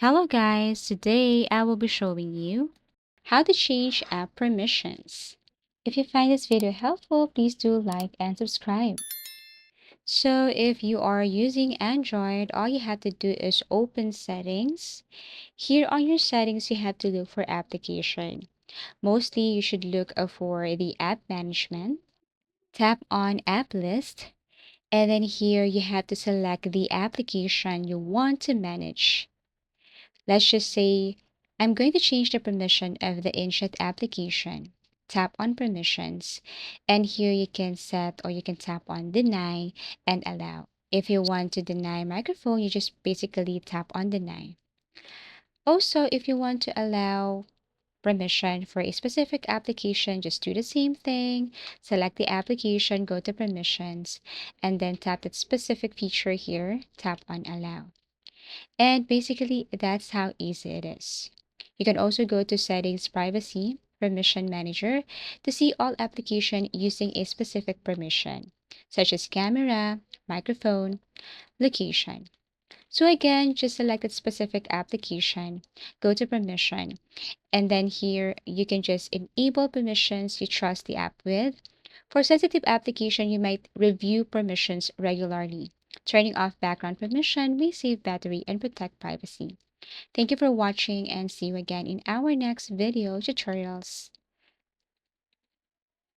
Hello guys, today I will be showing you how to change app permissions. If you find this video helpful, please do like and subscribe. So if you are using Android, all you have to do is open settings. Here on your settings, you have to look for application. Mostly you should look for the app management. Tap on app list. And then here you have to select the application you want to manage. Let's just say I'm going to change the permission of the InChat application. Tap on permissions, and here you can set or you can tap on deny and allow. If you want to deny microphone, you just basically tap on deny. Also, if you want to allow permission for a specific application, just do the same thing. Select the application, go to permissions, and then tap that specific feature here, tap on allow. And basically, that's how easy it is. You can also go to Settings, Privacy, Permission Manager to see all application using a specific permission, such as camera, microphone, location. So again, just select that specific application, go to permission, and then here you can just enable permissions you trust the app with. For sensitive application, you might review permissions regularly. Turning off background permission may save battery and protect privacy. Thank you for watching and see you again in our next video tutorials.